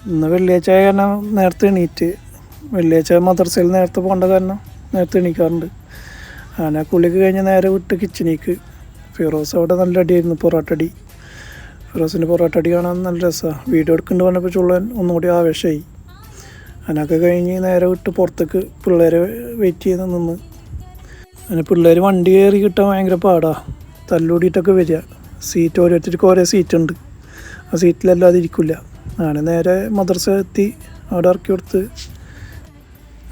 ഇന്ന് വെള്ളിയാഴ്ച ആയ കാരണം നേരത്തെ എണീറ്റ്, വെള്ളിയാഴ്ച മദ്രസയിൽ നേരത്തെ പോകേണ്ട കാരണം നേരത്തെ എണീക്കാറുണ്ട്. അങ്ങനെ കുളിക്ക് കഴിഞ്ഞ് നേരെ വിട്ട് കിച്ചണിക്ക്. ഫിറോസ് അവിടെ നല്ല അടിയായിരുന്നു, പൊറോട്ടടി. ഫിറോസിൻ്റെ പൊറോട്ടടി കാണാൻ നല്ല രസമാണ്. വീഡിയോ എടുക്കേണ്ടി വന്നപ്പോൾ ചുള്ളൻ ഒന്നുകൂടി ആവേശമായി. അതിനൊക്കെ കഴിഞ്ഞ് നേരെ വിട്ട് പുറത്തേക്ക് പിള്ളേരെ വെയിറ്റ് ചെയ്ത് നിന്ന്. അങ്ങനെ പിള്ളേർ വണ്ടി കയറി കിട്ടാൻ ഭയങ്കര പാടാണ്, തല്ലൂടിയിട്ടൊക്കെ വരിക. സീറ്റ് ഓരോരുത്തർക്ക് ഓരോ സീറ്റുണ്ട്, ആ സീറ്റിലല്ലാതെ ഇരിക്കില്ല. അങ്ങനെ നേരെ മദ്രസ എത്തി, അവിടെ ഇറക്കി കൊടുത്ത്.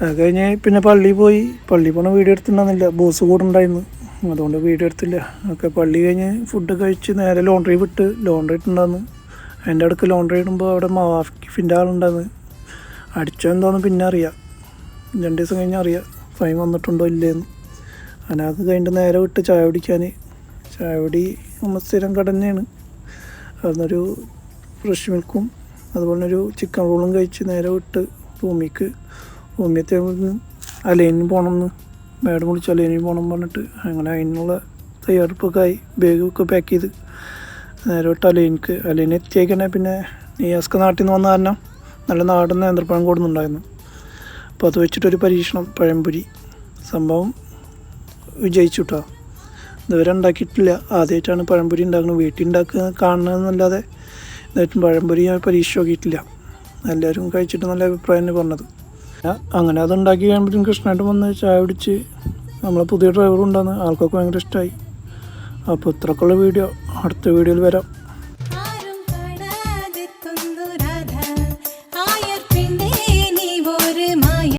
അത് കഴിഞ്ഞ് പിന്നെ പള്ളിയിൽ പോയി. പള്ളിയിൽ പോകണ വീഡിയോ എടുത്തിട്ടുണ്ടായിരുന്നില്ല, ബോസ് കൂടെ ഉണ്ടായിരുന്നു, അതുകൊണ്ട് വീഡിയോ എടുത്തില്ല. ഒക്കെ പള്ളി കഴിഞ്ഞ് ഫുഡ് കഴിച്ച് നേരെ ലോണ്ടറി വിട്ട്. ലോണ്ടറി ഇട്ടുണ്ടായിരുന്നു. അതിൻ്റെ അടുക്ക് ലോണ്ടറി ഇടുമ്പോൾ അവിടെ മവാഫിൻ്റെ ആളുണ്ടായിരുന്നു. അടിച്ചോ എന്താണെന്ന് പിന്നെ അറിയാം, 2 ദിവസം കഴിഞ്ഞ് അറിയാം ഫൈൻ വന്നിട്ടുണ്ടോ ഇല്ലേന്ന്. അങ്ങനെ അത് കഴിഞ്ഞിട്ട് നേരെ വിട്ട് ചായ കുടിക്കാൻ. ചായ കുടി നമ്മൾ സ്ഥിരം കട തന്നെയാണ്. അതിനൊരു ഫ്രഷ് മിൽക്കും അതുപോലെ ഒരു ചിക്കൻ റോളും കഴിച്ച് നേരെ വിട്ട് റൂമിലത്തെ അലൈനിന് പോകണമെന്ന് മാഡം വിളിച്ച് അലൈനിന് പോകണം പറഞ്ഞിട്ട് അങ്ങനെ അതിനുള്ള തയ്യാറെടുപ്പൊക്കെ ആയി. ബാഗൊക്കെ പാക്ക് ചെയ്ത് നേരെ വിട്ട് അലൈന് എത്തിയേക്കണേ. പിന്നെ നിയാസ്ക നാട്ടിൽ നിന്ന് വന്ന കാരണം നല്ല നാടൻ നേന്ത്രപ്പഴം കൊടുക്കുന്നുണ്ടായിരുന്നു. അപ്പോൾ അത് വെച്ചിട്ടൊരു പരീക്ഷണം, പഴംപൊരി. സംഭവം വിജയിച്ചു കേട്ടോ. ഇതുവരെ ഉണ്ടാക്കിയിട്ടില്ല, ആദ്യമായിട്ടാണ് പഴംപൊരി ഉണ്ടാക്കുന്നത്. വീട്ടിൽ ഉണ്ടാക്കുക കാണുന്നതെന്നല്ലാതെ ഇതായിട്ടും പഴംപൊരി ഞാൻ പരീക്ഷ നോക്കിയിട്ടില്ല. എല്ലാവരും കഴിച്ചിട്ട് നല്ല അഭിപ്രായം തന്നെ പറഞ്ഞത്. അങ്ങനെ അത് ഉണ്ടാക്കി കഴിയുമ്പോഴത്തേക്കും കൃഷ്ണനായിട്ട് വന്ന് ചായ കുടിച്ച്. നമ്മളെ പുതിയ ഡ്രൈവറും ഉണ്ടാകുന്ന ആൾക്കൊക്കെ ഭയങ്കര ഇഷ്ടമായി. അപ്പോൾ ഇത്രക്കുള്ള വീഡിയോ, അടുത്ത വീഡിയോയിൽ വരാം.